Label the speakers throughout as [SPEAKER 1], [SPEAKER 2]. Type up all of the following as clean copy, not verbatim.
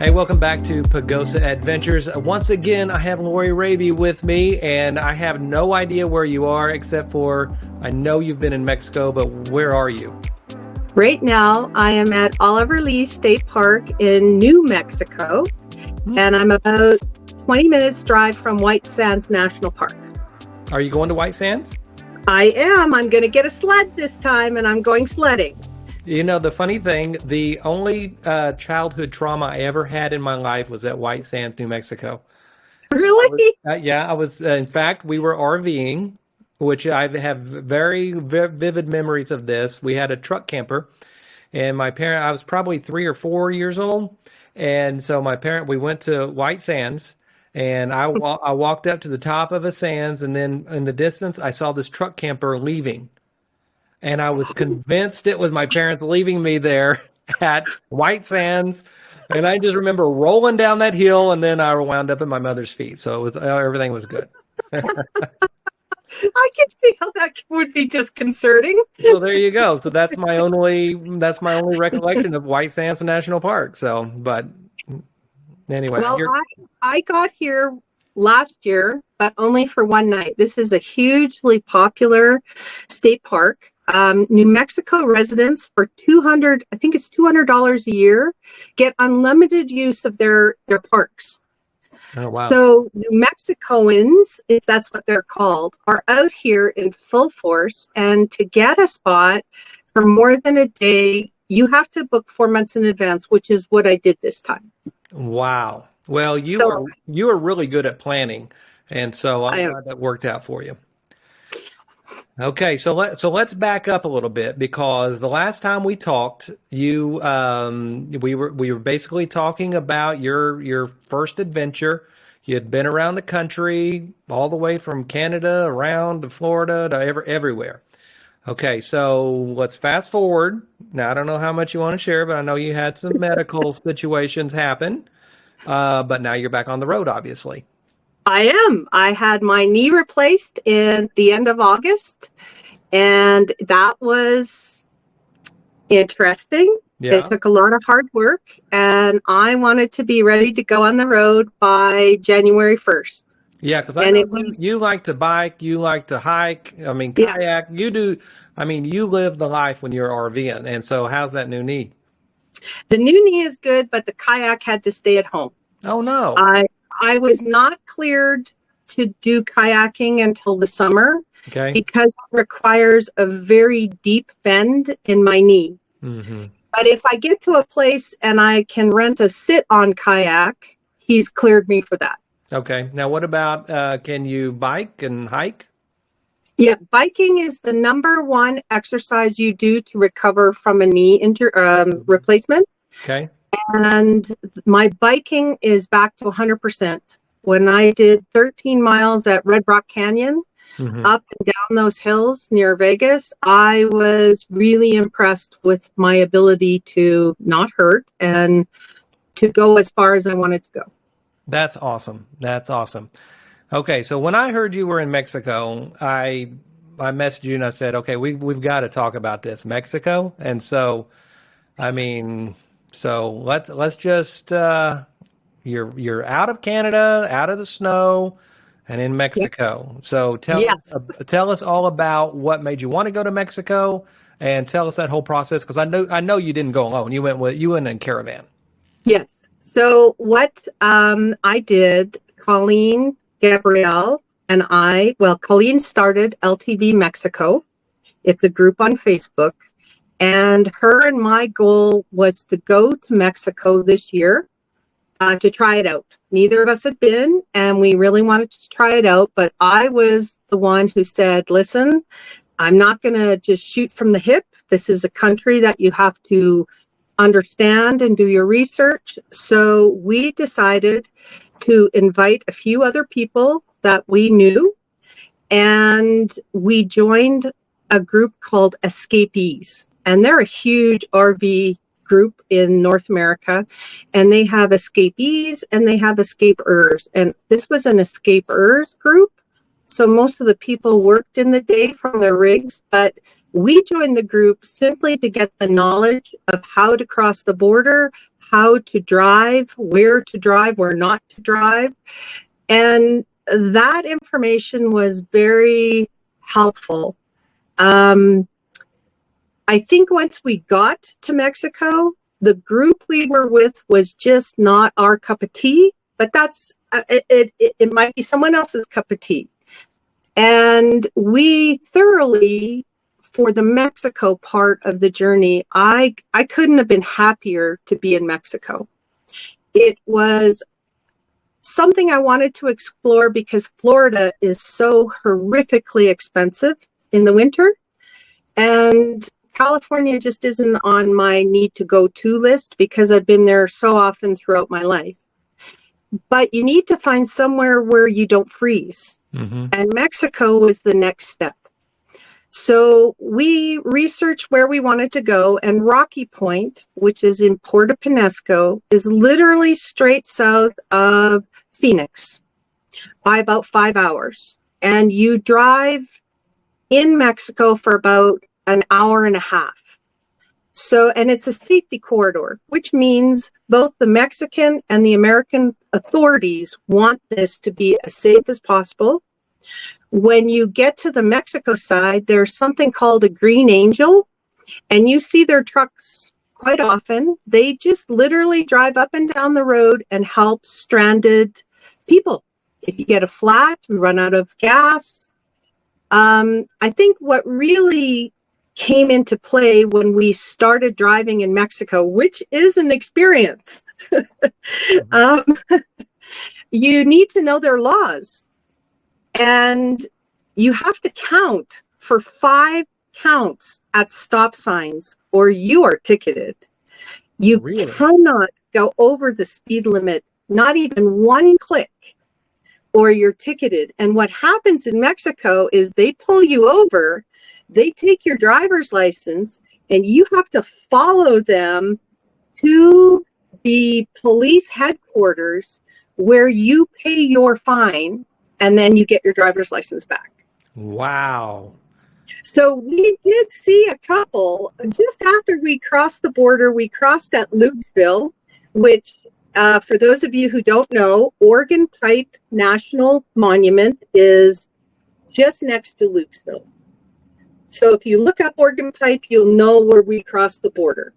[SPEAKER 1] Hey, welcome back to Pagosa Adventures. Once again, I have Lori Rabey with me, and I have no idea where you are, except for I know you've been in Mexico, but where are you?
[SPEAKER 2] Right now, I am at Oliver Lee State Park in New Mexico, and I'm about 20 minutes drive from White Sands National Park.
[SPEAKER 1] Are you going to White Sands?
[SPEAKER 2] I am. I'm going to get a sled this time, and I'm going sledding.
[SPEAKER 1] You know, the funny thing, the only childhood trauma I ever had in my life was at White Sands, New Mexico.
[SPEAKER 2] Really?
[SPEAKER 1] I was, in fact, we were RVing, which I have very vivid memories of this. We had a truck camper, and I was probably 3 or 4 years old. And so we went to White Sands, and I walked up to the top of a sands, and then in the distance, I saw this truck camper leaving. And I was convinced it was my parents leaving me there at White Sands. And I just remember rolling down that hill, and then I wound up at my mother's feet. So everything was good.
[SPEAKER 2] I can see how that would be disconcerting.
[SPEAKER 1] So there you go. So that's my only recollection of White Sands National Park. So, but anyway.
[SPEAKER 2] Well, I got here last year, but only for one night. This is a hugely popular state park. New Mexico residents for $200 a year get unlimited use of their parks.
[SPEAKER 1] Oh, wow.
[SPEAKER 2] So New Mexicoans, if that's what they're called, are out here in full force. And to get a spot for more than a day, you have to book 4 months in advance, which is what I did this time.
[SPEAKER 1] Wow. Well, you are really good at planning, and so I'm glad that worked out for you. Okay, so let's back up a little bit, because the last time we talked, we were basically talking about your first adventure. You had been around the country, all the way from Canada around to Florida to everywhere. Okay, so let's fast forward. Now, I don't know how much you want to share, but I know you had some medical situations happen. But now you're back on the road, obviously.
[SPEAKER 2] I am. I had my knee replaced in the end of August, and that was interesting.
[SPEAKER 1] Yeah.
[SPEAKER 2] It took a lot of hard work, and I wanted to be ready to go on the road by January 1st.
[SPEAKER 1] Yeah, because I know you like to bike, you like to hike, kayak. You do. You live the life when you're RVing. And so how's that new knee?
[SPEAKER 2] The new knee is good, but the kayak had to stay at home.
[SPEAKER 1] Oh, no.
[SPEAKER 2] I was not cleared to do kayaking until the summer,
[SPEAKER 1] okay,
[SPEAKER 2] because it requires a very deep bend in my knee.
[SPEAKER 1] Mm-hmm.
[SPEAKER 2] But if I get to a place and I can rent a sit-on kayak, he's cleared me for that.
[SPEAKER 1] Okay. Now, what about, can you bike and hike?
[SPEAKER 2] Yeah, biking is the number one exercise you do to recover from a knee replacement.
[SPEAKER 1] Okay.
[SPEAKER 2] And my biking is back to 100%. When I did 13 miles at Red Rock Canyon,
[SPEAKER 1] mm-hmm,
[SPEAKER 2] up and down those hills near Vegas, I was really impressed with my ability to not hurt and to go as far as I wanted to go.
[SPEAKER 1] That's awesome. That's awesome. Okay, so when I heard you were in Mexico, I messaged you and I said, okay, we've got to talk about this, Mexico. And so, let's just you're out of Canada, out of the snow, and in Mexico. Yep. So tell us all about what made you want to go to Mexico, and tell us that whole process, because I know you didn't go alone. You went in caravan.
[SPEAKER 2] Yes. So what I did, Colleen, Gabrielle, and Colleen started LTV Mexico. It's a group on Facebook. And her and my goal was to go to Mexico this year to try it out. Neither of us had been, and we really wanted to try it out. But I was the one who said, listen, I'm not going to just shoot from the hip. This is a country that you have to understand and do your research. So we decided to invite a few other people that we knew, and we joined a group called Escapees. And they're a huge RV group in North America, and they have escapees and they have escapers. And this was an escapers group. So most of the people worked in the day from their rigs, but we joined the group simply to get the knowledge of how to cross the border, how to drive, where not to drive. And that information was very helpful. I think once we got to Mexico, the group we were with was just not our cup of tea, but that's it might be someone else's cup of tea. And we thoroughly, for the Mexico part of the journey, I couldn't have been happier to be in Mexico. It was something I wanted to explore because Florida is so horrifically expensive in the winter. And California just isn't on my need to go to list because I've been there so often throughout my life. But you need to find somewhere where you don't freeze. Mm-hmm. And Mexico was the next step. So we researched where we wanted to go, and Rocky Point, which is in Puerto Penasco, is literally straight south of Phoenix by about 5 hours. And you drive in Mexico for about an hour and a half. So, and it's a safety corridor, which means both the Mexican and the American authorities want this to be as safe as possible. When you get to the Mexico side, there's something called a Green Angel, and you see their trucks quite often. They just literally drive up and down the road and help stranded people. If you get a flat, we run out of gas. I think what really came into play when we started driving in Mexico, which is an experience, you need to know their laws. And you have to count for 5 counts at stop signs or you are ticketed. You cannot go over the speed limit, not even 1 click, or you're ticketed. And what happens in Mexico is they pull you over, they take your driver's license, and you have to follow them to the police headquarters where you pay your fine, and then you get your driver's license back.
[SPEAKER 1] Wow.
[SPEAKER 2] So we did see a couple just after we crossed the border. We crossed at Lukesville, which for those of you who don't know, Organ Pipe National Monument is just next to Lukesville. So if you look up Organ Pipe, you'll know where we crossed the border.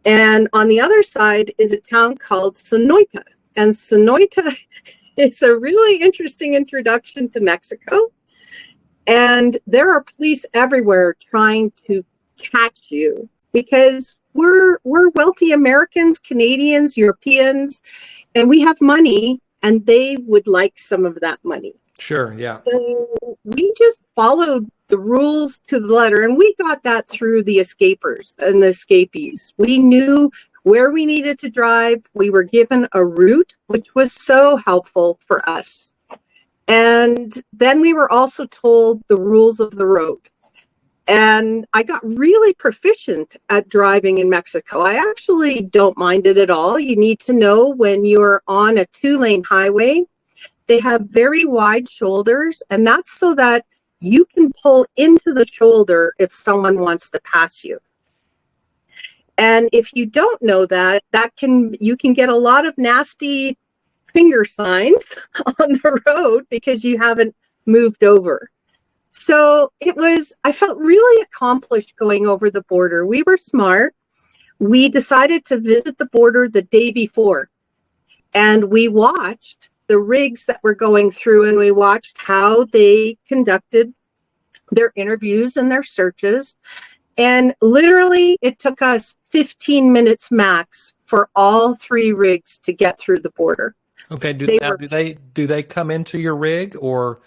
[SPEAKER 2] And on the other side is a town called Sonoita. And Sonoita is a really interesting introduction to Mexico. And there are police everywhere trying to catch you because we're wealthy Americans, Canadians, Europeans, and we have money, and they would like some of that money.
[SPEAKER 1] Sure, yeah.
[SPEAKER 2] So we just followed the rules to the letter, and we got that through the escapers and the escapees. We knew where we needed to drive. We were given a route, which was so helpful for us. And then we were also told the rules of the road. And I got really proficient at driving in Mexico. I actually don't mind it at all. You need to know when you're on a 2-lane highway, they have very wide shoulders, and that's so that you can pull into the shoulder if someone wants to pass you. And if you don't know that, you can get a lot of nasty finger signs on the road because you haven't moved over. So I felt really accomplished going over the border. We were smart. We decided to visit the border the day before, and we watched the rigs that were going through, and we watched how they conducted their interviews and their searches. And literally it took us 15 minutes max for all 3 rigs to get through the border.
[SPEAKER 1] Okay. Do they come into your rig, or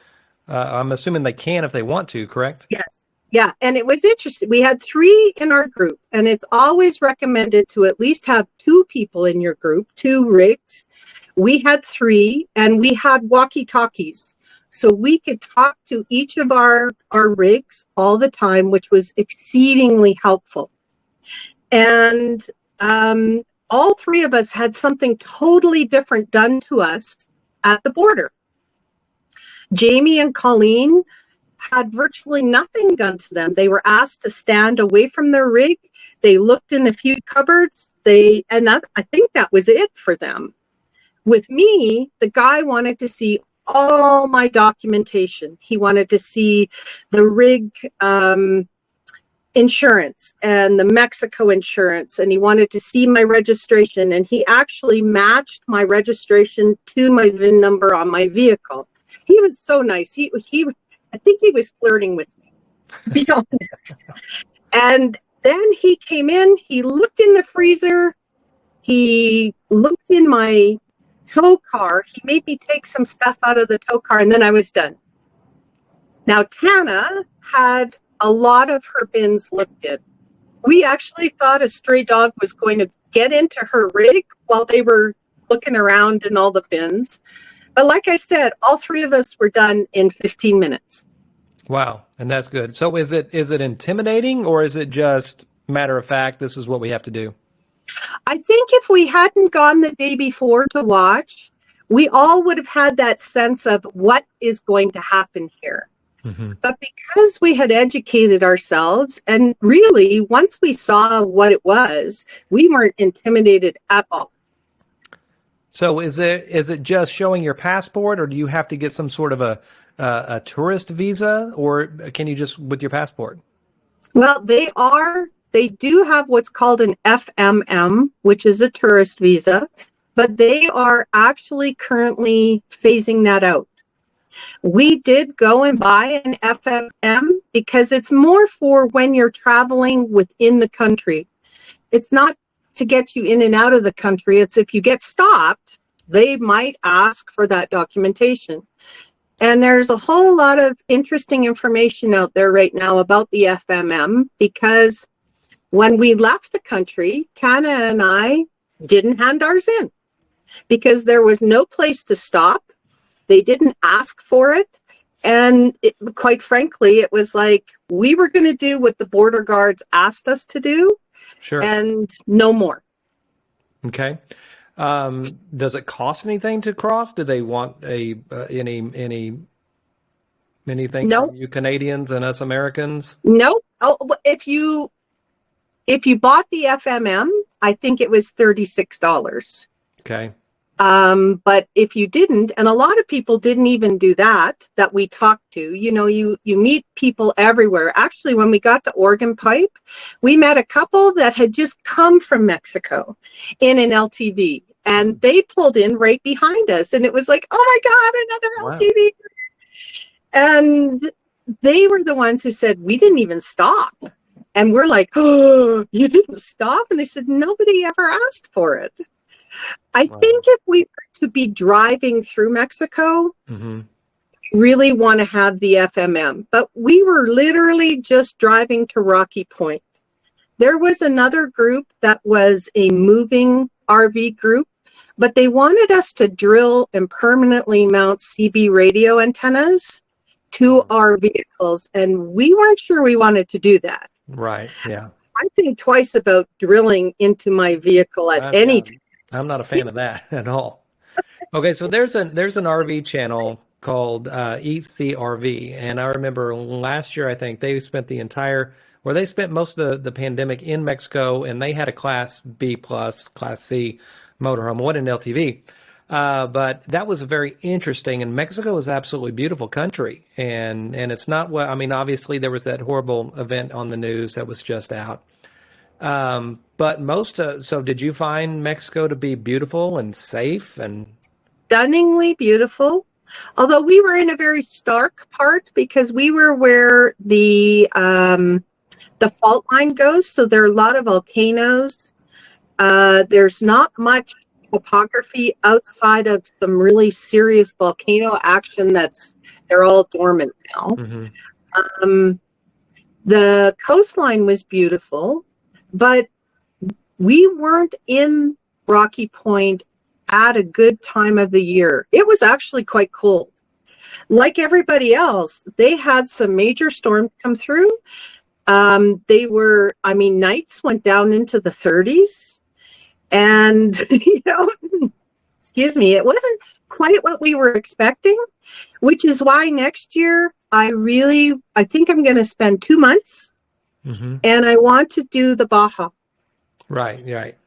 [SPEAKER 1] I'm assuming they can if they want to, correct?
[SPEAKER 2] Yes. Yeah. And it was interesting. We had 3 in our group, and it's always recommended to at least have 2 people in your group, 2 rigs. We had 3, and we had walkie-talkies. So we could talk to each of our rigs all the time, which was exceedingly helpful. And all 3 of us had something totally different done to us at the border. Jamie and Colleen had virtually nothing done to them. They were asked to stand away from their rig. They looked in a few cupboards. I think that was it for them. With me, the guy wanted to see all my documentation. He wanted to see the rig insurance and the Mexico insurance, and he wanted to see my registration, and he actually matched my registration to my VIN number on my vehicle. He was so nice. I think he was flirting with me, to be honest. And then he came in, he looked in the freezer, he looked in my tow car, he made me take some stuff out of the tow car, and then I was done. Now, Tana had a lot of her bins looked in. We actually thought a stray dog was going to get into her rig while they were looking around in all the bins. But like I said, all three of us were done in 15 minutes.
[SPEAKER 1] Wow. And that's good. So is it intimidating, or is it just matter of fact, this is what we have to do?
[SPEAKER 2] I think if we hadn't gone the day before to watch, we all would have had that sense of what is going to happen here. Mm-hmm. But because we had educated ourselves, and really, once we saw what it was, we weren't intimidated at all.
[SPEAKER 1] So is it just showing your passport, or do you have to get some sort of a tourist visa, or can you just with your passport?
[SPEAKER 2] Well, they do have what's called an FMM, which is a tourist visa, but they are actually currently phasing that out. We did go and buy an FMM because it's more for when you're traveling within the country. It's not to get you in and out of the country. It's if you get stopped, they might ask for that documentation. And there's a whole lot of interesting information out there right now about the FMM, because when we left the country, Tana and I didn't hand ours in because there was no place to stop. They didn't ask for it. And quite frankly, it was like we were going to do what the border guards asked us to do.
[SPEAKER 1] Sure.
[SPEAKER 2] And no more.
[SPEAKER 1] Okay. Does it cost anything to cross? Do they want anything
[SPEAKER 2] Nope.
[SPEAKER 1] from you Canadians and us Americans?
[SPEAKER 2] No. Oh, if you bought the FMM, I think it was $36.
[SPEAKER 1] Okay.
[SPEAKER 2] But if you didn't, and a lot of people didn't even do that we talked to, you meet people everywhere. Actually, when we got to Oregon Pipe, we met a couple that had just come from Mexico in an LTV, and they pulled in right behind us, and it was like, oh my God, another LTV. And they were the ones who said, we didn't even stop. And we're like, oh, you didn't stop? And they said, nobody ever asked for it. I think if we were to be driving through Mexico, mm-hmm. we really want to have the FMM. But we were literally just driving to Rocky Point. There was another group that was a moving RV group, but they wanted us to drill and permanently mount CB radio antennas to our vehicles. And we weren't sure we wanted to do that.
[SPEAKER 1] Right, yeah.
[SPEAKER 2] I think twice about drilling into my vehicle at any time.
[SPEAKER 1] I'm not a fan of that at all. Okay, so there's an RV channel called ECRV, and I remember last year I think they spent most of the pandemic in Mexico, and they had a Class B plus, Class C motorhome, one in LTV. But that was very interesting, and Mexico is absolutely beautiful country, and it's not what I mean. Obviously, there was that horrible event on the news that was just out. But so did you find Mexico to be beautiful and safe and
[SPEAKER 2] stunningly beautiful? Although we were in a very stark part because we were where the fault line goes. So there are a lot of volcanoes. There's not much topography outside of some really serious volcano action they're all dormant now. Mm-hmm. The coastline was beautiful, but we weren't in Rocky Point at a good time of the year. It was actually quite cold. Like everybody else, they had some major storms come through. Nights went down into the 30s. And, excuse me, it wasn't quite what we were expecting, which is why next year I think I'm going to spend 2 months
[SPEAKER 1] Mm-hmm.
[SPEAKER 2] and I want to do the Baja.
[SPEAKER 1] Right, right.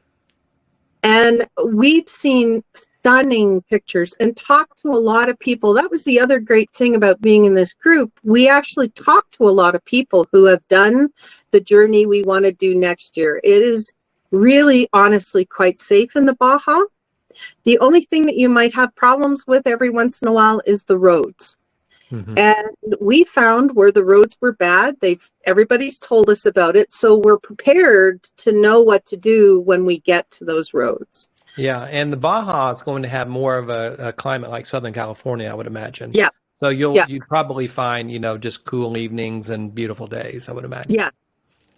[SPEAKER 2] And we've seen stunning pictures and talked to a lot of people. That was the other great thing about being in this group. We actually talked to a lot of people who have done the journey we want to do next year. It is really, honestly, quite safe in the Baja. The only thing that you might have problems with every once in a while is the roads.
[SPEAKER 1] Mm-hmm.
[SPEAKER 2] And we found where the roads were bad, everybody's told us about it, so we're prepared to know what to do when we get to those roads.
[SPEAKER 1] Yeah, and the Baja is going to have more of a climate like Southern California, I would imagine.
[SPEAKER 2] Yeah.
[SPEAKER 1] So
[SPEAKER 2] Yeah.
[SPEAKER 1] you'd probably find, just cool evenings and beautiful days, I would imagine.
[SPEAKER 2] Yeah.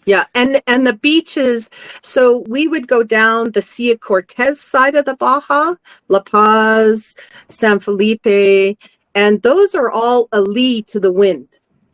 [SPEAKER 2] Yeah, and the beaches, so we would go down the Sea of Cortez side of the Baja, La Paz, San Felipe, and those are all a lee to the wind.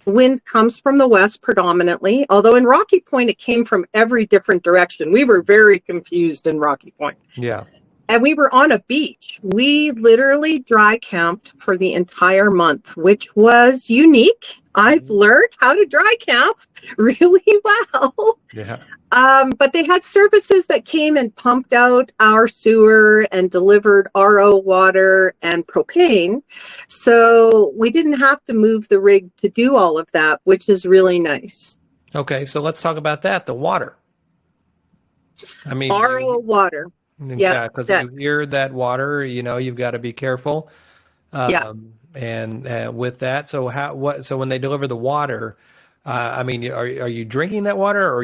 [SPEAKER 2] Wind comes from the west predominantly, although in Rocky Point it came from every different direction. We were very confused in Rocky Point.
[SPEAKER 1] Yeah.
[SPEAKER 2] And we were on a beach. We literally dry camped for the entire month, which was unique. I've learned how to dry camp really well.
[SPEAKER 1] Yeah.
[SPEAKER 2] But they had services that came and pumped out our sewer and delivered RO water and propane. So we didn't have to move the rig to do all of that, which is really nice.
[SPEAKER 1] Okay, so let's talk about that, the water. I mean,
[SPEAKER 2] RO water.
[SPEAKER 1] yeah, because you hear that water, you've got to be careful.
[SPEAKER 2] Yeah.
[SPEAKER 1] And with that, so so when they deliver the water, I mean, are you drinking that water, or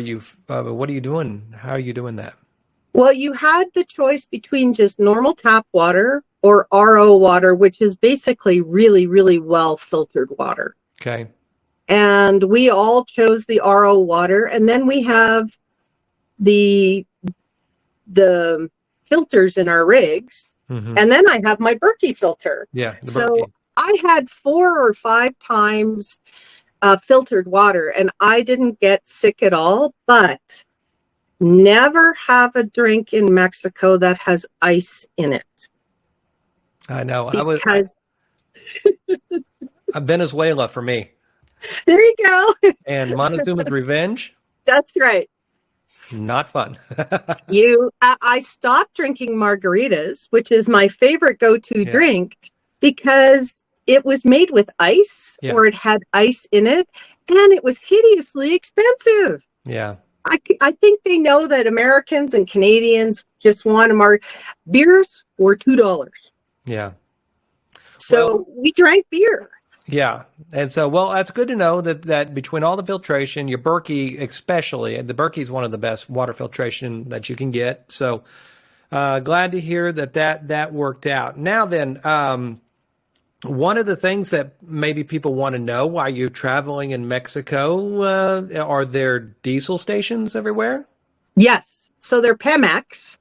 [SPEAKER 1] what are you doing? How are you doing that?
[SPEAKER 2] Well, you had the choice between just normal tap water or RO water, which is basically really, really well filtered water.
[SPEAKER 1] Okay.
[SPEAKER 2] And we all chose the RO water, and then we have the filters in our rigs,
[SPEAKER 1] Mm-hmm.
[SPEAKER 2] and then I have my Berkey filter.
[SPEAKER 1] Yeah.
[SPEAKER 2] So
[SPEAKER 1] Berkey.
[SPEAKER 2] I had 4 or 5 times filtered water, and I didn't get sick at all, but never have a drink in Mexico that has ice in it.
[SPEAKER 1] I know.
[SPEAKER 2] Because
[SPEAKER 1] Venezuela for me.
[SPEAKER 2] there you go.
[SPEAKER 1] And Montezuma's Revenge,
[SPEAKER 2] That's right.
[SPEAKER 1] not fun.
[SPEAKER 2] I stopped drinking margaritas, which is my favorite go-to drink, because it was made with ice, or it had ice in it, and it was hideously expensive.
[SPEAKER 1] Yeah.
[SPEAKER 2] I think they know that Americans and Canadians just want beers were $2.
[SPEAKER 1] Yeah.
[SPEAKER 2] So we drank beer.
[SPEAKER 1] Yeah. And so, that's good to know that between all the filtration, your Berkey especially, and the Berkey is one of the best water filtration that you can get. So glad to hear that worked out. Now then, one of the things that maybe people want to know while you're traveling in Mexico, are there diesel stations everywhere?
[SPEAKER 2] Yes. So they're Pemex.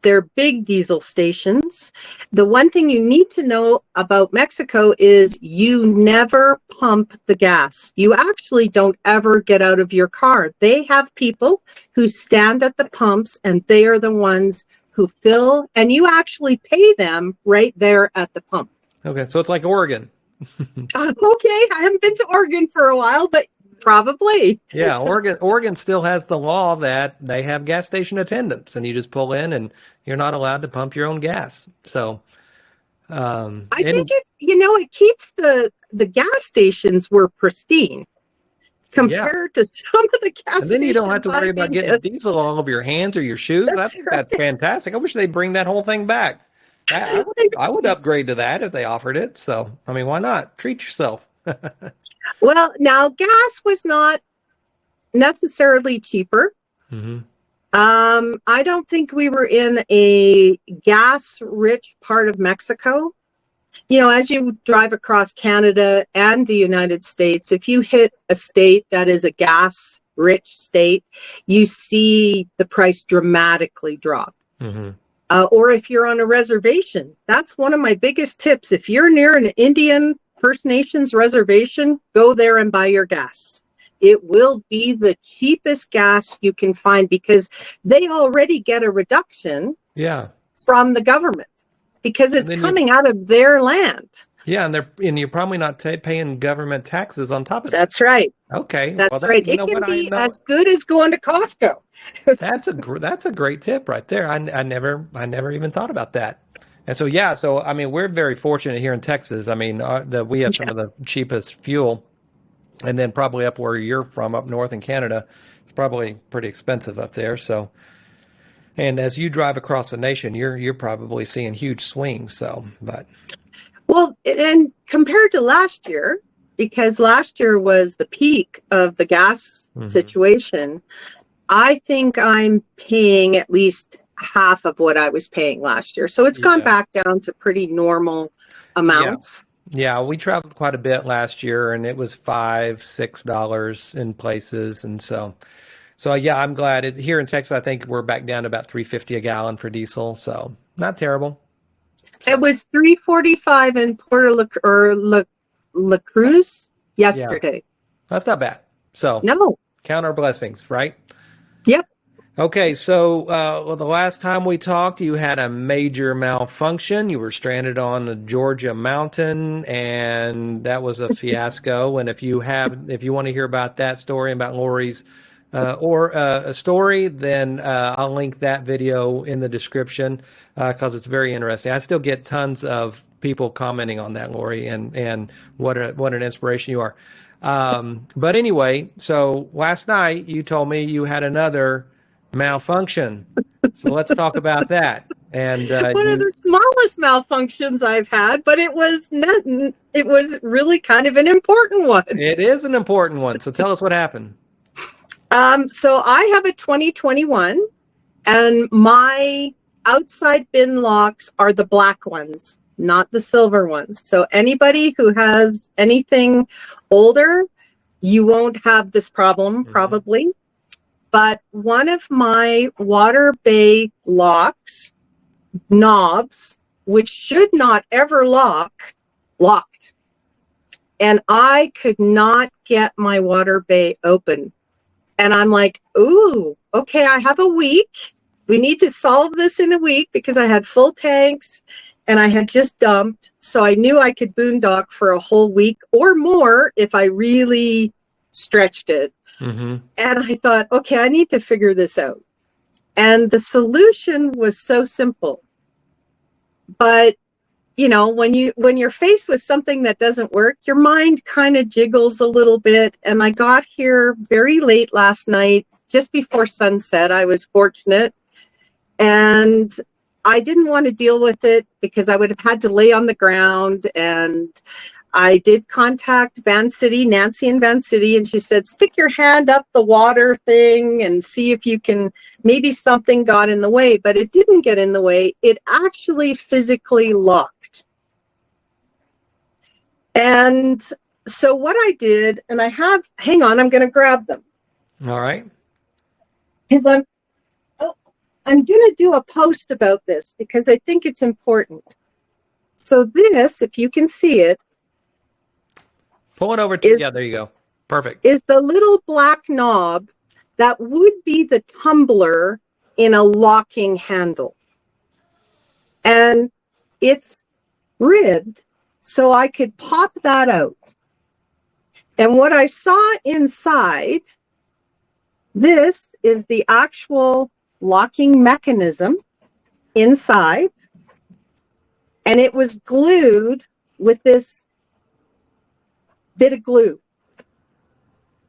[SPEAKER 2] They're big diesel stations. The one thing you need to know about Mexico is you never pump the gas. You actually don't ever get out of your car. They have people who stand at the pumps, and they are the ones who fill, and you actually pay them right there at the pump.
[SPEAKER 1] Okay, so it's like Oregon.
[SPEAKER 2] Okay, I haven't been to Oregon for a while, but probably.
[SPEAKER 1] Yeah, Oregon still has the law that they have gas station attendants, and you just pull in, and you're not allowed to pump your own gas. So,
[SPEAKER 2] I think it keeps the gas stations were pristine compared to some of the gas stations.
[SPEAKER 1] And then you don't have to worry about getting diesel all over your hands or your shoes. I think that's fantastic. I wish they'd bring that whole thing back. I would upgrade to that if they offered it. So, I mean, why not? Treat yourself.
[SPEAKER 2] Well, now gas was not necessarily cheaper.
[SPEAKER 1] Mm-hmm.
[SPEAKER 2] I don't think we were in a gas-rich part of Mexico. As you drive across Canada and the United States, if you hit a state that is a gas-rich state, you see the price dramatically drop.
[SPEAKER 1] Mm-hmm.
[SPEAKER 2] Or if you're on a reservation, that's one of my biggest tips. If you're near an Indian First Nations reservation, go there and buy your gas. It will be the cheapest gas you can find, because they already get a reduction from the government, because it's coming out of their land.
[SPEAKER 1] Yeah, and you're probably not paying government taxes on top of that.
[SPEAKER 2] That's right.
[SPEAKER 1] Okay, well
[SPEAKER 2] That's right.
[SPEAKER 1] you
[SPEAKER 2] It
[SPEAKER 1] know what
[SPEAKER 2] can
[SPEAKER 1] I
[SPEAKER 2] be
[SPEAKER 1] know
[SPEAKER 2] as good as going to Costco.
[SPEAKER 1] that's a great tip right there. I never even thought about that. And so yeah, so I mean we're very fortunate here in Texas. I mean that we have some of the cheapest fuel, and then probably up where you're from, up north in Canada, it's probably pretty expensive up there. So and as you drive across the nation, you're probably seeing huge swings. So, but
[SPEAKER 2] Well, and compared to last year, because last year was the peak of the gas
[SPEAKER 1] mhm.
[SPEAKER 2] situation, I think I'm paying at least half of what I was paying last year. So it's gone
[SPEAKER 1] Yeah.
[SPEAKER 2] back down to pretty normal
[SPEAKER 1] Yeah.
[SPEAKER 2] amounts.
[SPEAKER 1] Yeah, we traveled quite a bit last year, and it was $5, $6 in places, and so yeah, I'm glad here in Texas. I think we're back down to about 3.50 a gallon for diesel, so not terrible.
[SPEAKER 2] It
[SPEAKER 1] So
[SPEAKER 2] was 345 in La Cruz
[SPEAKER 1] yeah,
[SPEAKER 2] yesterday.
[SPEAKER 1] that's not bad. So
[SPEAKER 2] No.
[SPEAKER 1] count our blessings, right?
[SPEAKER 2] Yep.
[SPEAKER 1] Okay, so well, the last time we talked, you had a major malfunction. You were stranded on a Georgia mountain, and that was a fiasco. And if you want to hear about that story about Lori's or a story, then I'll link that video in the description because it's very interesting. I still get tons of people commenting on that, Lori, and what an inspiration you are. But anyway, so last night you told me you had another malfunction. So let's talk about that. And
[SPEAKER 2] One of the smallest malfunctions I've had, but it was not, it was really kind of an important one.
[SPEAKER 1] it is an important one. So tell us what happened.
[SPEAKER 2] So I have a 2021 and my outside bin locks are the black ones, not the silver ones. So anybody who has anything older, you won't have this problem probably. But one of my water bay locks, knobs, which should not ever locked. And I could not get my water bay open. And I'm like, ooh, okay, I have a week. We need to solve this in a week because I had full tanks and I had just dumped. So I knew I could boondock for a whole week or more if I really stretched it.
[SPEAKER 1] Mm-hmm.
[SPEAKER 2] And I thought, okay, I need to figure this out. And the solution was so simple. But you know, when you're faced with something that doesn't work, your mind kind of jiggles a little bit. And I got here very late last night, just before sunset. I was fortunate. And I didn't want to deal with it because I would have had to lay on the ground. And I did contact Van City, Nancy in Van City, and she said, stick your hand up the water thing and see if you can, maybe something got in the way, but it didn't get in the way. It actually physically locked. And so what I did, and hang on, I'm going to grab them.
[SPEAKER 1] All right.
[SPEAKER 2] Because I'm going to do a post about this because I think it's important. So this, if you can see it,
[SPEAKER 1] Pull it over to, yeah, there you go. Perfect.
[SPEAKER 2] Is the little black knob that would be the tumbler in a locking handle. And it's ribbed so I could pop that out. And what I saw inside, this is the actual locking mechanism inside. And it was glued with this bit of glue.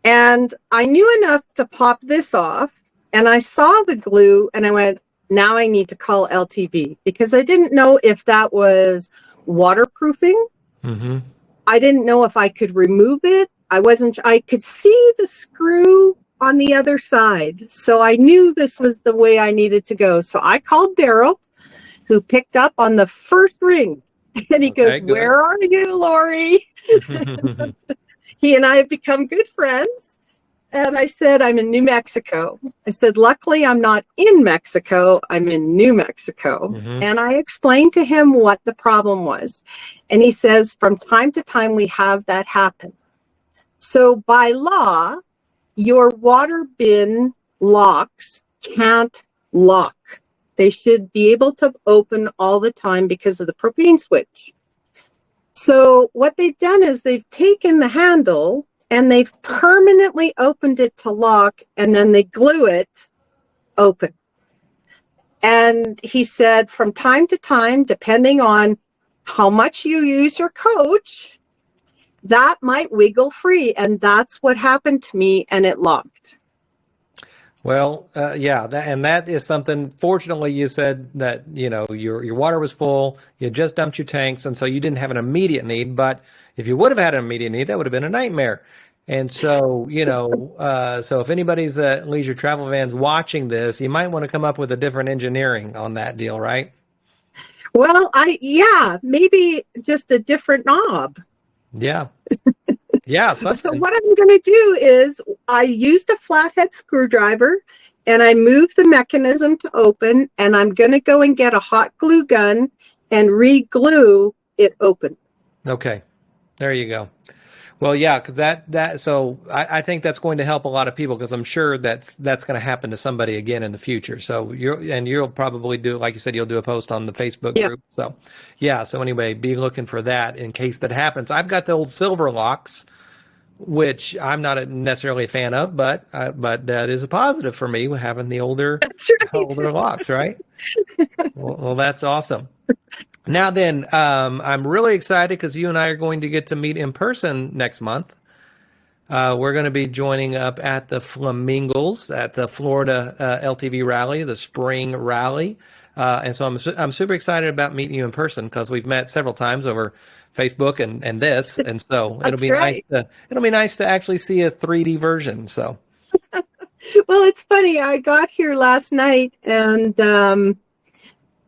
[SPEAKER 2] And I knew enough to pop this off, and I saw the glue and I went, now I need to call LTV because I didn't know if that was waterproofing.
[SPEAKER 1] Mm-hmm.
[SPEAKER 2] I didn't know if I could remove it. I could see the screw on the other side. So I knew this was the way I needed to go. So I called Daryl, who picked up on the first ring. And he goes,
[SPEAKER 1] Good.
[SPEAKER 2] where are you, Lori? He and I have become good friends. And I said, I'm in New Mexico. I said, luckily, I'm not in Mexico. I'm in New Mexico.
[SPEAKER 1] Mm-hmm.
[SPEAKER 2] And I explained to him what the problem was. And he says, from time to time, we have that happen. So by law, your water bin locks can't lock. They should be able to open all the time because of the propane switch. So what they've done is they've taken the handle and they've permanently opened it to lock, and then they glue it open. And he said from time to time, depending on how much you use your coach, that might wiggle free. And that's what happened to me, and it locked.
[SPEAKER 1] Well, yeah, that is something. Fortunately, you said that your water was full. You just dumped your tanks, and so you didn't have an immediate need. But if you would have had an immediate need, that would have been a nightmare. And so, so if anybody's leisure travel vans watching this, you might want to come up with a different engineering on that deal, right?
[SPEAKER 2] Well, maybe just a different knob.
[SPEAKER 1] Yeah. Yeah,
[SPEAKER 2] So
[SPEAKER 1] something.
[SPEAKER 2] what I'm going to do is I used a flathead screwdriver and I moved the mechanism to open, and I'm going to go and get a hot glue gun and re-glue it open.
[SPEAKER 1] Okay. There you go. Well, yeah, because so I think that's going to help a lot of people, because I'm sure that's going to happen to somebody again in the future. So you'll probably do, like you said, you'll do a post on the Facebook group. So yeah. So anyway, be looking for that in case that happens. I've got the old silver locks, which I'm not necessarily a fan of, but that is a positive for me, having the older locks, right? Well, that's awesome. Now then, I'm really excited because you and I are going to get to meet in person next month. We're going to be joining up at the Flamingos at the Florida LTV Rally, the spring rally. And so I'm super excited about meeting you in person, because we've met several times over Facebook and this. And so it'll be nice to actually see a 3D version. So.
[SPEAKER 2] Well, it's funny. I got here last night and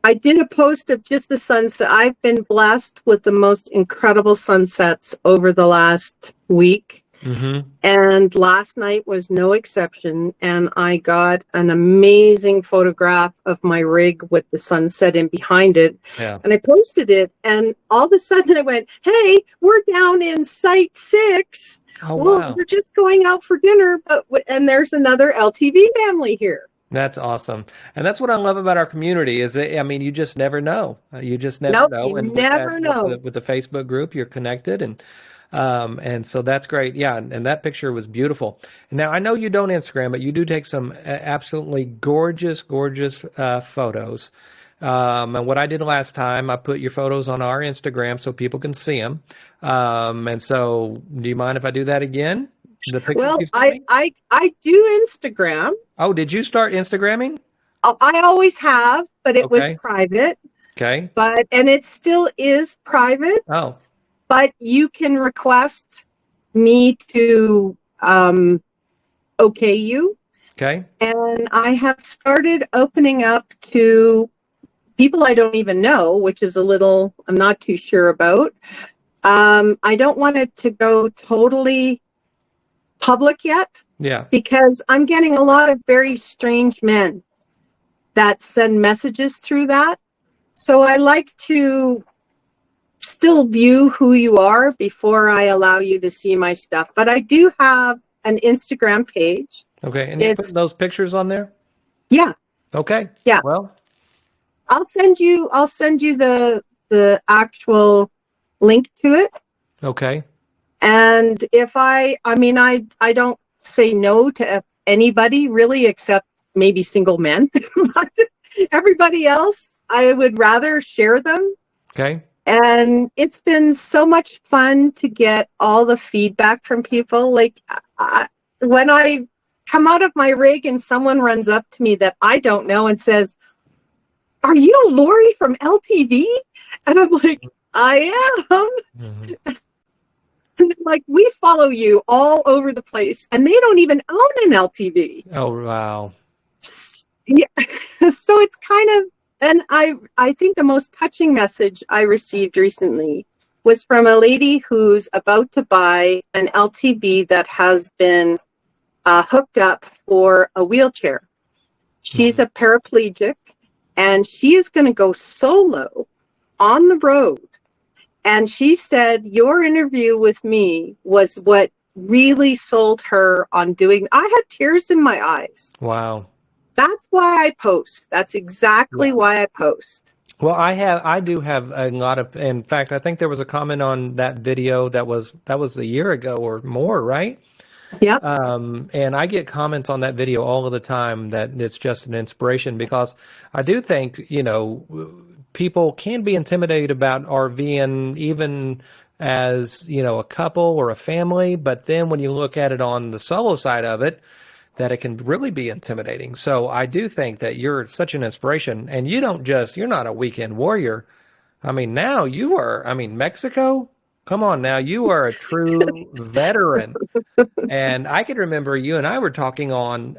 [SPEAKER 2] I did a post of just the sunset. I've been blessed with the most incredible sunsets over the last week. Mm-hmm. And last night was no exception. And I got an amazing photograph of my rig with the sunset in behind it. Yeah. And I posted it. And all of a sudden I went, hey, we're down in Site 6. Oh, well, wow. We're just going out for dinner. And there's another LTV family here.
[SPEAKER 1] That's awesome. And that's what I love about our community is that, I mean, you just never know. You just never know. And
[SPEAKER 2] never know.
[SPEAKER 1] With the Facebook group, you're connected. And so that's great. Yeah. And that picture was beautiful. Now, I know you don't Instagram, but you do take some absolutely gorgeous photos. And what I did last time, I put your photos on our Instagram so people can see them. And so do you mind if I do that again?
[SPEAKER 2] Well, I do Instagram.
[SPEAKER 1] Oh, did you start Instagramming?
[SPEAKER 2] Oh, I always have, but it was private.
[SPEAKER 1] Okay.
[SPEAKER 2] And it still is private.
[SPEAKER 1] Oh.
[SPEAKER 2] But you can request me to okay you. Okay. And I have started opening up to people I don't even know, which is I'm not too sure about. I don't want it to go totally public yet. Yeah. Because I'm getting a lot of very strange men that send messages through that. So I like to still view who you are before I allow you to see my stuff. But I do have an Instagram page.
[SPEAKER 1] Okay. And you put those pictures on there?
[SPEAKER 2] Yeah.
[SPEAKER 1] Okay.
[SPEAKER 2] Yeah.
[SPEAKER 1] Well,
[SPEAKER 2] I'll send you the actual link to it.
[SPEAKER 1] Okay.
[SPEAKER 2] And if I don't say no to anybody really, except maybe single men. But everybody else, I would rather share them. Okay. And it's been so much fun to get all the feedback from people. Like when I come out of my rig and someone runs up to me that I don't know and says, "Are you Lori from LTV?" And I'm like, "I am." Mm-hmm. And they're like, "We follow you all over the place," and they don't even own an LTV.
[SPEAKER 1] Oh, wow.
[SPEAKER 2] Yeah. So it's kind of, and I think the most touching message I received recently was from a lady who's about to buy an LTV that has been hooked up for a wheelchair. She's a paraplegic, and she is going to go solo on the road. And she said, your interview with me was what really sold her on doing. I had tears in my eyes.
[SPEAKER 1] Wow.
[SPEAKER 2] That's why I post. That's exactly why I post.
[SPEAKER 1] Well, I do have a lot of, in fact, I think there was a comment on that video that was a year ago or more, right?
[SPEAKER 2] Yep.
[SPEAKER 1] And I get comments on that video all of the time that it's just an inspiration because I do think, people can be intimidated about RVing even as, a couple or a family, but then when you look at it on the solo side of it, that it can really be intimidating. So I do think that you're such an inspiration and you're not a weekend warrior. I mean, now you are, Mexico, come on now, you are a true veteran. And I can remember you and I were talking on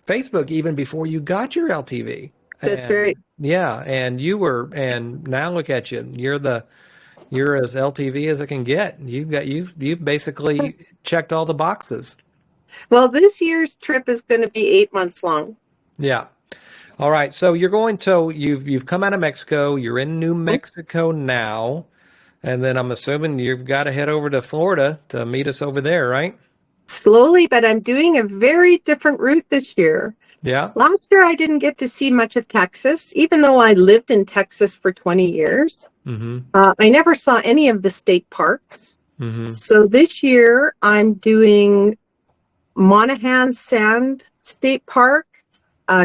[SPEAKER 1] Facebook even before you got your LTV.
[SPEAKER 2] That's
[SPEAKER 1] And
[SPEAKER 2] right.
[SPEAKER 1] yeah, and now look at you. You're as LTV as it can get. You've basically checked all the boxes.
[SPEAKER 2] Well, this year's trip is going to be 8 months long.
[SPEAKER 1] Yeah. All right. So you've come out of Mexico. You're in New Mexico now, and then I'm assuming you've got to head over to Florida to meet us over there, right?
[SPEAKER 2] Slowly, but I'm doing a very different route this year.
[SPEAKER 1] Yeah.
[SPEAKER 2] Last year, I didn't get to see much of Texas, even though I lived in Texas for 20 years.
[SPEAKER 1] Mm-hmm.
[SPEAKER 2] I never saw any of the state parks.
[SPEAKER 1] Mm-hmm.
[SPEAKER 2] So this year, I'm doing Monahan Sand State Park,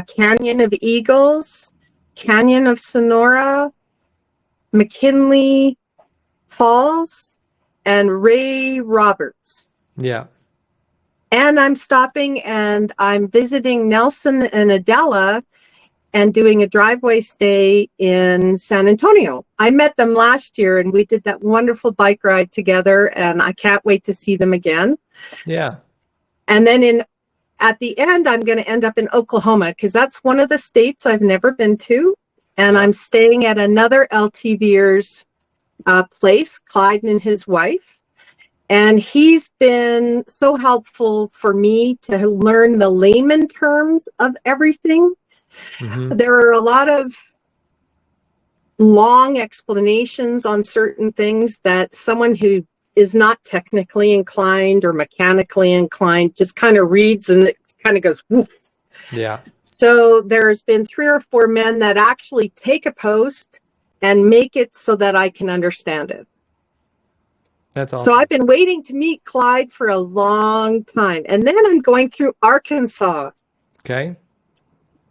[SPEAKER 2] Canyon of Eagles, Canyon of Sonora, McKinley Falls, and Ray Roberts.
[SPEAKER 1] Yeah.
[SPEAKER 2] And I'm stopping and I'm visiting Nelson and Adela and doing a driveway stay in San Antonio. I met them last year and we did that wonderful bike ride together, and I can't wait to see them again.
[SPEAKER 1] Yeah.
[SPEAKER 2] And then at the end, I'm going to end up in Oklahoma because that's one of the states I've never been to. And I'm staying at another LTVer's place, Clyde and his wife. And he's been so helpful for me to learn the layman terms of everything.
[SPEAKER 1] Mm-hmm.
[SPEAKER 2] There are a lot of long explanations on certain things that someone who is not technically inclined or mechanically inclined just kind of reads and it kind of goes woof.
[SPEAKER 1] Yeah.
[SPEAKER 2] So there's been 3 or 4 men that actually take a post and make it so that I can understand it.
[SPEAKER 1] That's awesome.
[SPEAKER 2] So I've been waiting to meet Clyde for a long time. And then I'm going through Arkansas.
[SPEAKER 1] Okay.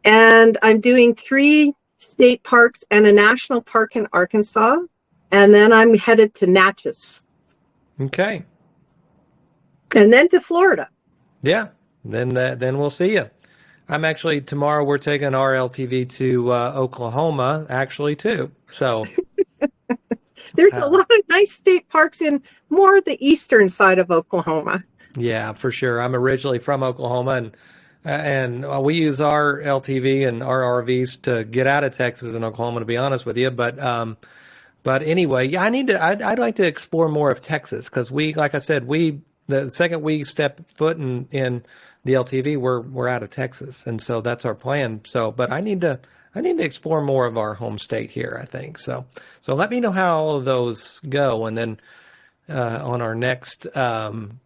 [SPEAKER 2] And I'm doing 3 state parks and a national park in Arkansas. And then I'm headed to Natchez.
[SPEAKER 1] Okay.
[SPEAKER 2] And then to Florida.
[SPEAKER 1] Yeah. Then we'll see you. I'm actually, tomorrow we're taking our LTV to Oklahoma, actually, too. So
[SPEAKER 2] there's a lot of nice state parks in more the eastern side of Oklahoma.
[SPEAKER 1] Yeah, for sure. I'm originally from Oklahoma, and we use our LTV and our RVs to get out of Texas and Oklahoma, to be honest with you. But anyway, yeah, I'd like to explore more of Texas because like I said, the second we step foot in the LTV, we're out of Texas, and so that's our plan. So, but I need to explore more of our home state here, I think. So let me know how all of those go, and then on our next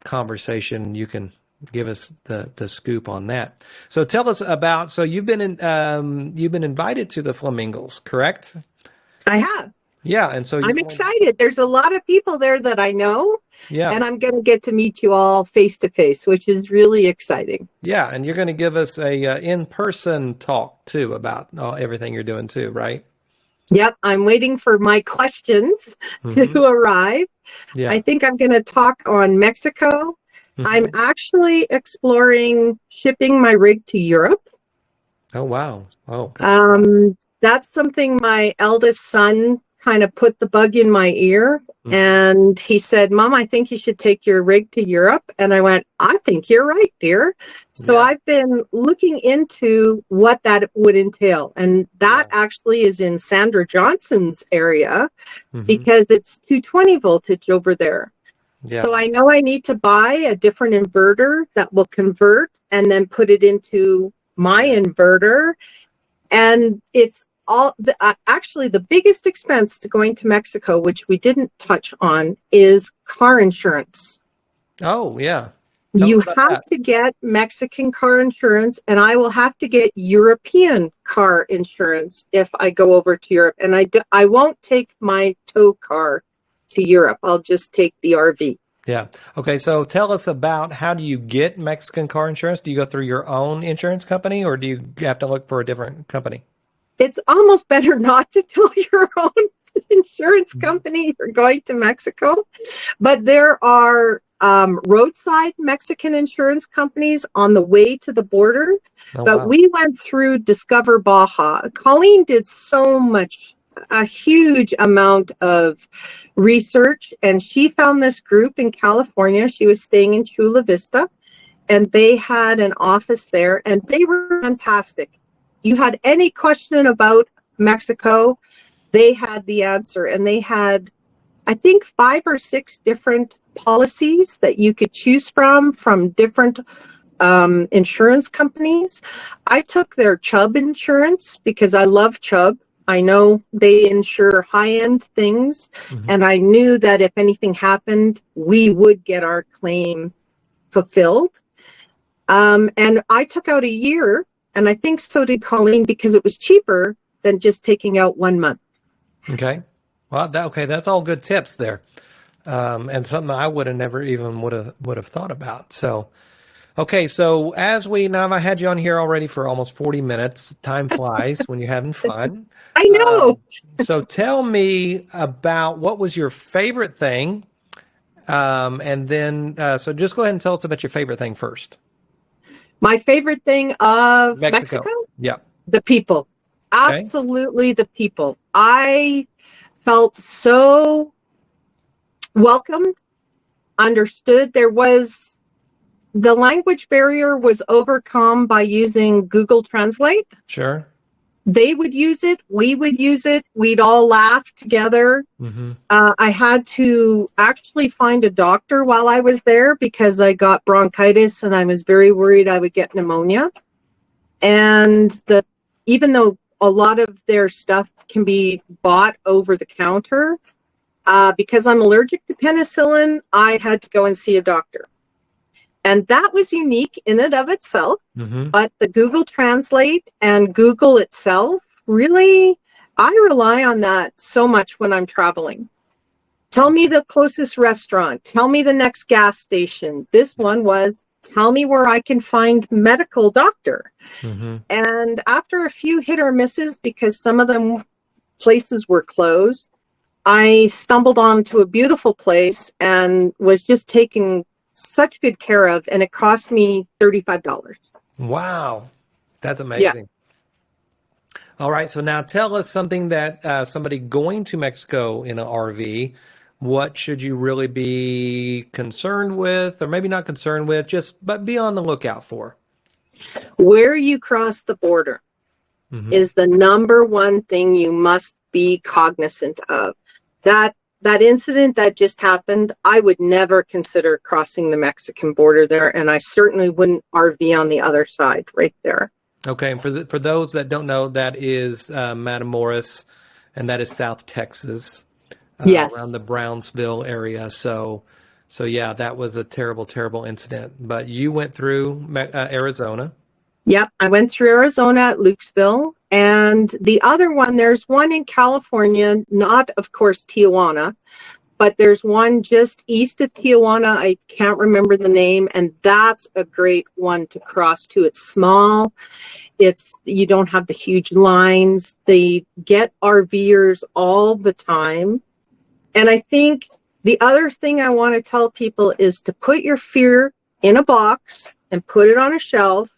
[SPEAKER 1] conversation, you can give us the scoop on that. So tell us about. So you've been invited to the Flamingos, correct?
[SPEAKER 2] I have.
[SPEAKER 1] Yeah, and so
[SPEAKER 2] I'm excited. There's a lot of people there that I know.
[SPEAKER 1] Yeah.
[SPEAKER 2] And I'm going to get to meet you all face to face, which is really exciting.
[SPEAKER 1] Yeah, and you're going to give us a in-person talk too about everything you're doing too, right?
[SPEAKER 2] Yep, I'm waiting for my questions to arrive.
[SPEAKER 1] Yeah.
[SPEAKER 2] I think I'm going to talk on Mexico. I'm actually exploring shipping my rig to Europe.
[SPEAKER 1] Oh, wow. Oh.
[SPEAKER 2] That's something my eldest son kind of put the bug in my ear. And he said, Mom, I think you should take your rig to Europe. And I went, I think you're right, dear. So I've been looking into what that would entail. And that actually is in Sandra Johnson's area because it's 220 voltage over there. Yeah. So I know I need to buy a different inverter that will convert and then put it into my inverter. And it's all actually the biggest expense to going to Mexico, which we didn't touch on, is car insurance.
[SPEAKER 1] Oh, yeah. Tell us
[SPEAKER 2] You
[SPEAKER 1] about
[SPEAKER 2] have
[SPEAKER 1] that.
[SPEAKER 2] to get Mexican car insurance, and I will have to get European car insurance if I go over to Europe. And I won't take my tow car to Europe. I'll just take the RV.
[SPEAKER 1] Yeah. Okay. So tell us about, how do you get Mexican car insurance? Do you go through your own insurance company, or do you have to look for a different company?
[SPEAKER 2] It's almost better not to tell your own insurance
[SPEAKER 1] Mhm.
[SPEAKER 2] company you're going to Mexico, but there are roadside Mexican insurance companies on the way to the border.
[SPEAKER 1] Oh,
[SPEAKER 2] But
[SPEAKER 1] wow.
[SPEAKER 2] we went through Discover Baja. Colleen did so much, a huge amount of research, and she found this group in California. She was staying in Chula Vista, and they had an office there, and they were fantastic. You had any question about Mexico, they had the answer, and they had, I think, 5 or 6 different policies that you could choose from different insurance companies. I took their Chubb insurance because I love Chubb. I know they insure high-end things,
[SPEAKER 1] Mhm.
[SPEAKER 2] and I knew that if anything happened, we would get our claim fulfilled. And I took out a year, and I think so did Colleen, because it was cheaper than just taking out 1 month.
[SPEAKER 1] Okay. Well, okay, that's all good tips there. And something I would have never even would have thought about. So, okay, so as we now, I had you on here already for almost 40 minutes. Time flies when you're having fun.
[SPEAKER 2] I know.
[SPEAKER 1] So tell me about, what was your favorite thing, and then so just go ahead and tell us about your favorite thing first.
[SPEAKER 2] My favorite thing of
[SPEAKER 1] Mexico.
[SPEAKER 2] Mexico,
[SPEAKER 1] Yeah.
[SPEAKER 2] the people.
[SPEAKER 1] Okay.
[SPEAKER 2] Absolutely the people. I felt so welcomed, understood. The language barrier was overcome by using Google Translate.
[SPEAKER 1] Sure.
[SPEAKER 2] They would use it, we would use it, we'd all laugh together.
[SPEAKER 1] Mm-hmm.
[SPEAKER 2] I had to actually find a doctor while I was there because I got bronchitis and I was very worried I would get pneumonia. And even though a lot of their stuff can be bought over the counter, because I'm allergic to penicillin, I had to go and see a doctor. And that was unique in and of itself.
[SPEAKER 1] Mm-hmm.
[SPEAKER 2] But the Google Translate and Google itself, really, I rely on that so much when I'm traveling. Tell me the closest restaurant. Tell me the next gas station. This one was, tell me where I can find medical doctor.
[SPEAKER 1] Mm-hmm.
[SPEAKER 2] And after a few hit or misses, because some of them places were closed, I stumbled onto a beautiful place and was just taken such good care of, and it cost me $35.
[SPEAKER 1] Wow. That's
[SPEAKER 2] Yeah.
[SPEAKER 1] amazing. All right, so now tell us something that somebody going to Mexico in an RV, what should you really be concerned with, or maybe not concerned with, but be on the lookout for?
[SPEAKER 2] Where you cross the border
[SPEAKER 1] Mm-hmm.
[SPEAKER 2] is the number one thing you must be cognizant of. That incident that just happened, I would never consider crossing the Mexican border there, and I certainly wouldn't RV on the other side right there.
[SPEAKER 1] Okay, and for those that don't know, that is Matamoros, and that is South Texas, around
[SPEAKER 2] Yes.
[SPEAKER 1] the Brownsville area. So yeah, that was a terrible, terrible incident. But you went through Arizona.
[SPEAKER 2] Yep, I went through Arizona at Lukesville, and the other one, there's one in California, not, of course, Tijuana, but there's one just east of Tijuana. I can't remember the name, and that's a great one to cross to. It's small. You don't have the huge lines. They get RVers all the time. And I think the other thing I want to tell people is to put your fear in a box and put it on a shelf,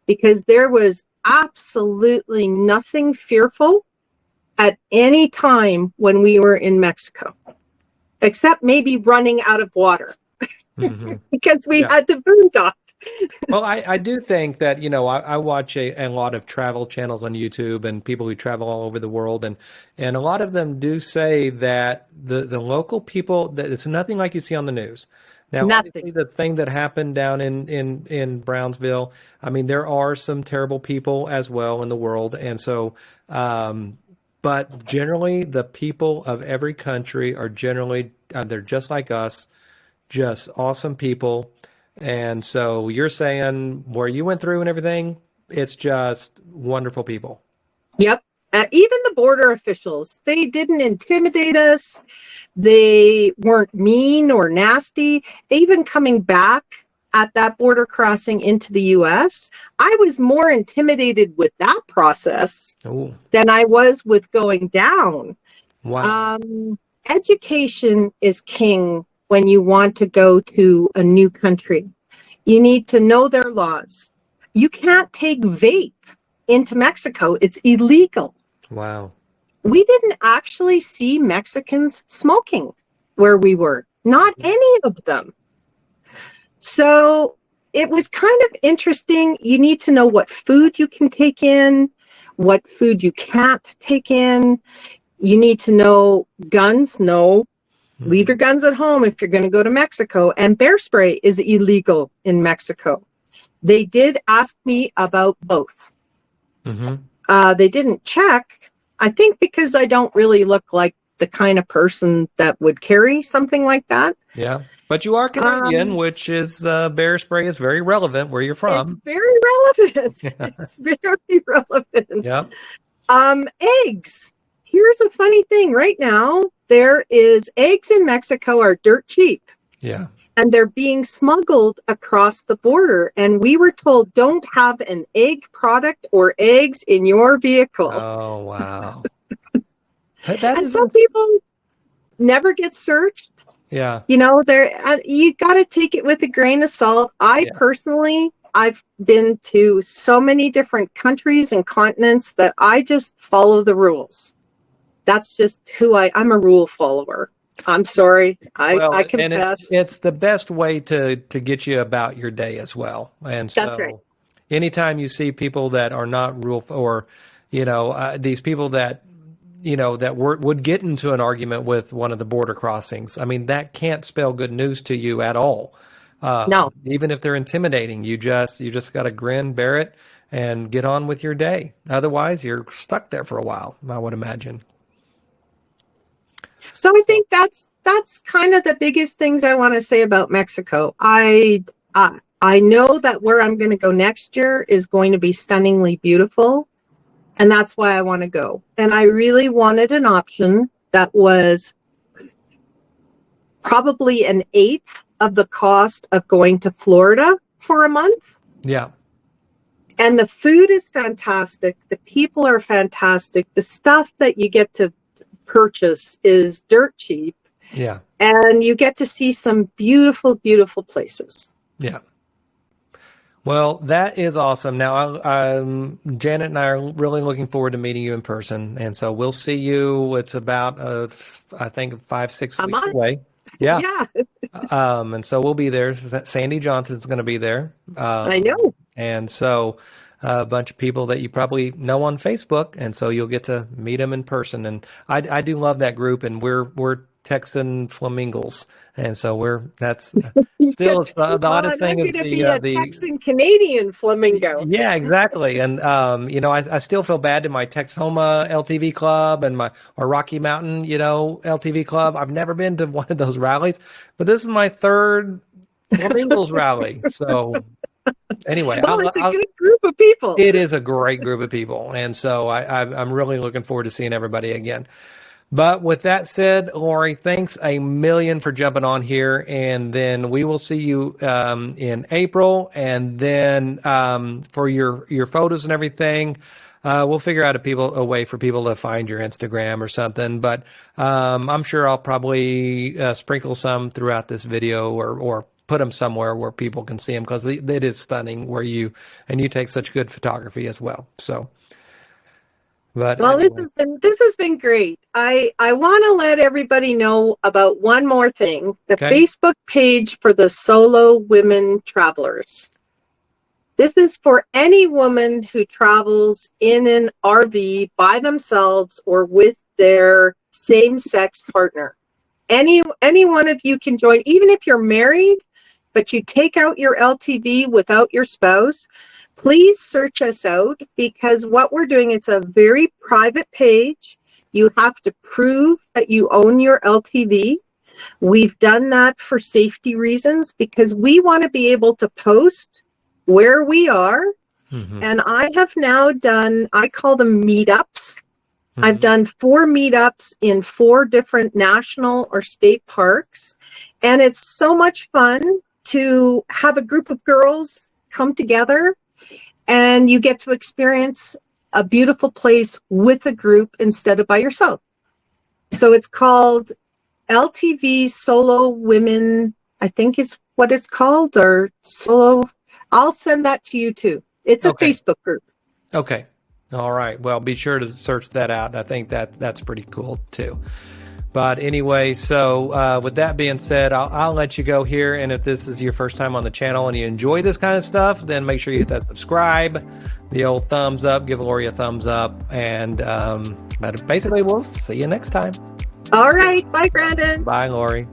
[SPEAKER 2] because there was absolutely nothing fearful at any time when we were in Mexico, except maybe running out of water
[SPEAKER 1] Mm-hmm.
[SPEAKER 2] because we
[SPEAKER 1] Yeah.
[SPEAKER 2] had to boondock.
[SPEAKER 1] Well, I do think that, I watch a lot of travel channels on YouTube and people who travel all over the world, and a lot of them do say that the local people, that it's nothing like you see on the news. Now,
[SPEAKER 2] Nothing.
[SPEAKER 1] obviously, the thing that happened down in Brownsville, I mean, there are some terrible people as well in the world, and so, but generally, the people of every country are generally they're just like us, just awesome people. And so you're saying where you went through and everything, it's just wonderful people.
[SPEAKER 2] Yep. Even the border officials, they didn't intimidate us. They weren't mean or nasty. Even coming back at that border crossing into the US, I was more intimidated with that process
[SPEAKER 1] Oh,
[SPEAKER 2] than I was with going down.
[SPEAKER 1] wow.
[SPEAKER 2] Education is king when you want to go to a new country. You need to know their laws. You can't take vape into Mexico. It's illegal.
[SPEAKER 1] Wow.
[SPEAKER 2] We didn't actually see Mexicans smoking where we were, not any of them. So it was kind of interesting. You need to know what food you can take in, what food you can't take in. You need to know guns. No, leave your guns at home if you're going to go to Mexico. And bear spray is illegal in Mexico. They did ask me about both. They didn't check, I think, because I don't really look like the kind of person that would carry something like that.
[SPEAKER 1] Yeah. But you are Canadian, which is bear spray is very relevant where you're from.
[SPEAKER 2] It's very relevant. It's very relevant.
[SPEAKER 1] Yeah.
[SPEAKER 2] Eggs. Here's a funny thing. Right now, eggs in Mexico are dirt cheap.
[SPEAKER 1] Yeah.
[SPEAKER 2] And they're being smuggled across the border. And we were told, don't have an egg product or eggs in your vehicle.
[SPEAKER 1] Oh, wow.
[SPEAKER 2] And some people never get searched.
[SPEAKER 1] Yeah.
[SPEAKER 2] You know, you got to take it with a grain of salt. Personally, I've been to so many different countries and continents that I just follow the rules. That's just who I'm a rule follower. I'm sorry. I confess.
[SPEAKER 1] And it's the best way to get you about your day as well. And so
[SPEAKER 2] that's right.
[SPEAKER 1] Anytime you see people that are not rule, or, these people that, that would get into an argument with one of the border crossings, I mean, that can't spell good news to you at all.
[SPEAKER 2] No.
[SPEAKER 1] Even if they're intimidating, you just got to grin, bear it, and get on with your day. Otherwise, you're stuck there for a while, I would imagine.
[SPEAKER 2] So I think that's kind of the biggest things I want to say about Mexico. I know that where I'm going to go next year is going to be stunningly beautiful, and that's why I want to go. And I really wanted an option that was probably an eighth of the cost of going to Florida for a month.
[SPEAKER 1] Yeah.
[SPEAKER 2] And the food is fantastic. The people are fantastic. The stuff that you get to purchase is dirt cheap.
[SPEAKER 1] Yeah.
[SPEAKER 2] And you get to see some beautiful, beautiful places.
[SPEAKER 1] Yeah. Well, that is awesome. Now, Janet and I are really looking forward to meeting you in person. And so we'll see you. It's about, I think, 5-6 weeks away. Yeah.
[SPEAKER 2] Yeah.
[SPEAKER 1] And so we'll be there. Sandy Johnson's going to be there.
[SPEAKER 2] I know.
[SPEAKER 1] And so a bunch of people that you probably know on Facebook. And so you'll get to meet them in person. And I do love that group. And we're Texan flamingos. And so that's still it's the oddest thing is
[SPEAKER 2] the Texan Canadian flamingo.
[SPEAKER 1] Yeah, exactly. And I still feel bad to my Texhoma LTV club and my Rocky Mountain, LTV club. I've never been to one of those rallies, but this is my third flamingos rally. So anyway,
[SPEAKER 2] well, it's a good group of people.
[SPEAKER 1] It is a great group of people, and so I'm really looking forward to seeing everybody again. But with that said, Lori, thanks a million for jumping on here. And then we will see you in April. And then for your photos and everything, we'll figure out a way for people to find your Instagram or something. But I'm sure I'll probably sprinkle some throughout this video or put them somewhere where people can see them, because it is stunning and you take such good photography as well. So. But
[SPEAKER 2] well,
[SPEAKER 1] anyway.
[SPEAKER 2] this has been great. I want to let everybody know about one more thing. The Facebook page for the solo women travelers. This is for any woman who travels in an RV by themselves or with their same-sex partner. Any one of you can join, even if you're married, but you take out your LTV without your spouse. Please search us out, because what we're doing, it's a very private page. You have to prove that you own your LTV. We've done that for safety reasons because we want to be able to post where we are.
[SPEAKER 1] Mm-hmm.
[SPEAKER 2] And I have now done, I call them meetups. I've done 4 meetups in 4 different national or state parks. And it's so much fun to have a group of girls come together and you get to experience a beautiful place with a group instead of by yourself. So it's called LTV Solo Women, I think is what it's called, or Solo. I'll send that to you too. It's a Facebook group.
[SPEAKER 1] Okay. All right. Well, be sure to search that out. I think that's pretty cool too. But anyway, so with that being said, I'll let you go here. And if this is your first time on the channel and you enjoy this kind of stuff, then make sure you hit that subscribe, the old thumbs up, give Lori a thumbs up. And but basically, we'll see you next time.
[SPEAKER 2] All right. Bye, Brandon.
[SPEAKER 1] Bye, Lori.